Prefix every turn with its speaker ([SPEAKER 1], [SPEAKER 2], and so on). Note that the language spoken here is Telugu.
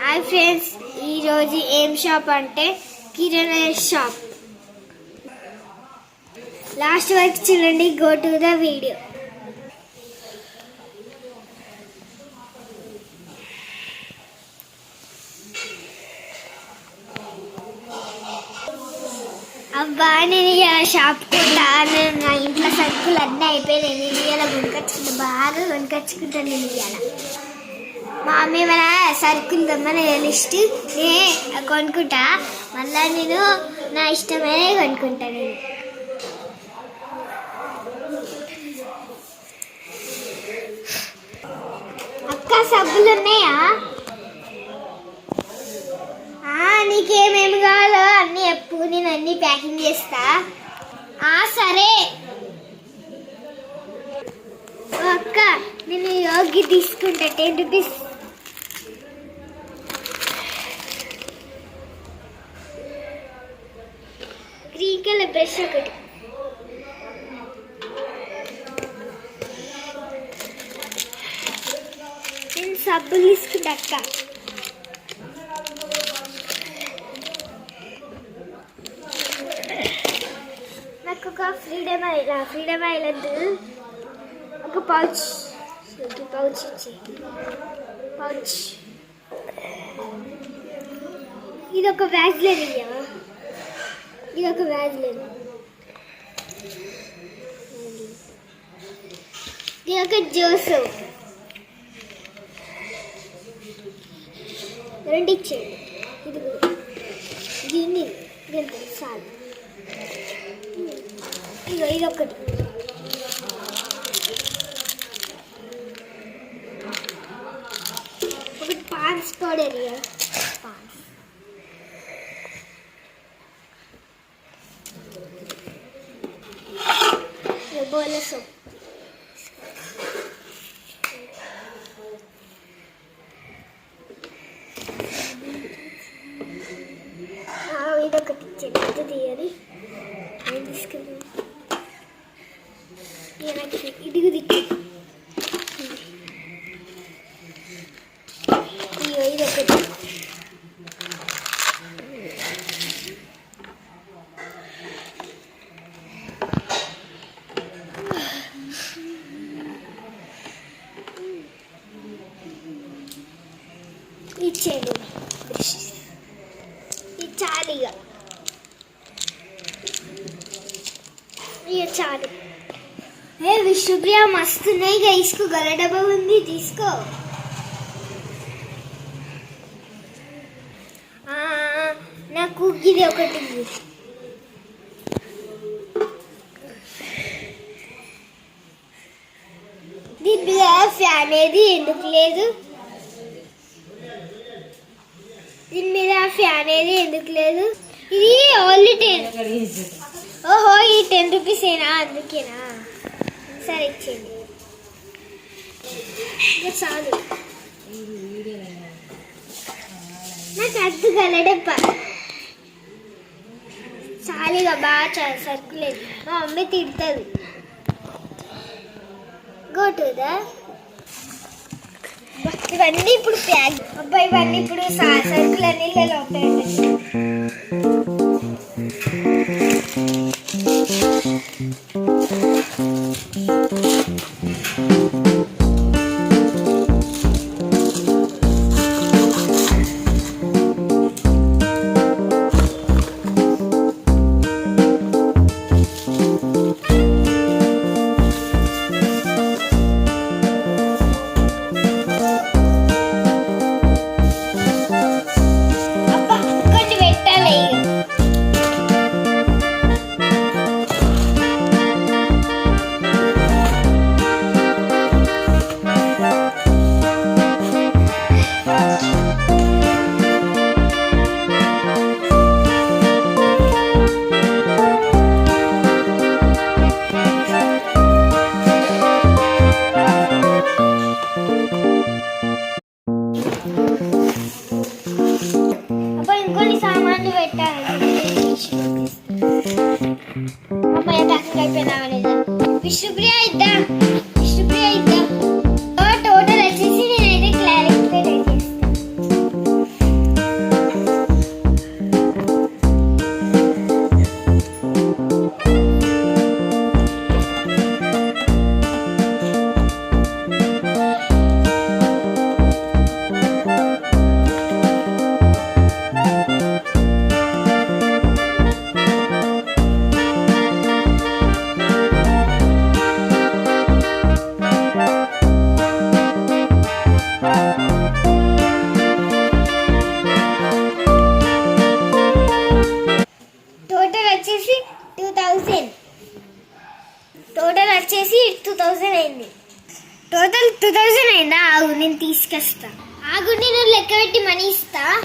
[SPEAKER 1] హాయ్ ఫ్రెండ్స్, ఈరోజు ఏం షాప్ అంటే కిరాణా షాప్. లాస్ట్ వరకు చూడండి. Go to the video. అబ్బా, నేను ఇలా షాప్ కొంటాను. నా ఇంట్లో సరుకులు అన్నీ అయిపోయినాయి. నేను ఇలా కొనుకొచ్చుకుంటా, బాగా కొనుకొచ్చుకుంటాను. నేను ఇలా మా మమ్మీ మన సరుకులు దమ్మని లిస్ట్ నేను కొనుక్కుంటా. మళ్ళీ నేను నా ఇష్టమైన కొనుక్కుంటా. నేను అక్క, సబ్బులు ఉన్నాయా? నీకేమేమి కావాలో అన్నీ చెప్పు, నేను అన్నీ ప్యాకింగ్ చేస్తా. సరే అక్క, నేను యోగి తీసుకుంటా. 10 రూపీస్. గ్రీన్ కలర్ బ్రష్ ఒకటి. నేను సబ్బులు తీసుకుంటా అక్క. నాకు ఒక ఫ్రీడమ్ ఐలాండ్ ఒక పౌచ్ ఇచ్చే పౌచ్. ఇది ఒక వ్యాజ్లైన్ ఇయ్యవా? ఇది ఒక వ్యాజ్లైన్. ఇది ఒక జ్యూస్. రెండు ఇచ్చేయండి. ఇది దీన్ని చాలు. ఇది ఒకటి. ఒకటి పాన్స్ పౌడర్. పాన్స్ బోల సోప్. ఇదొకటి చెట్టు తీయాలి. తీసుకెళ్ళి ఇదిగు దిక్కు. ఇదొకటి. ఇచ్చేయండి. ఇది చాలు. ఇక చాలు. విష్ణుప్రియ, మస్తున్నాయి. ఇక తీసుకో. గల డబ్బా ఉంది, తీసుకో. నాకు ఇది ఒకటి. దీని మీద ఫ్యాన్ ఏది ఎందుకు లేదు? దీని మీద ఫ్యాన్ ఏది ఎందుకు లేదు? ఇది ఓన్లీ 10. ఓహో, ఈ 10 రూపీసేనా? అందుకేనా? సరే, ఇచ్చేయండి. ఇంకా చాలు. నాకు అద్దు గలడప్ప. చాలుగా, బాగా సరుకులేదు. మా మమ్మీ తిడుతుంది. గోటుదా ఇవన్నీ ఇప్పుడు ప్యాక్. అబ్బాయి, ఇవన్నీ ఇప్పుడు సరుకులన్నీ లోపల. ఇంకొన్ని సామాన్లు పెట్టాలి. అమ్మాయి ప్యాకింగ్ అయిపోయినా విష్ణుప్రియ ఇద్దాం. టోటల్ వచ్చేసి నేనైతే క్లారిఫై చేస్తాను. నేను తీసుకొస్తా. ఆగు, నేను లెక్క పెట్టి మనీ ఇస్తా.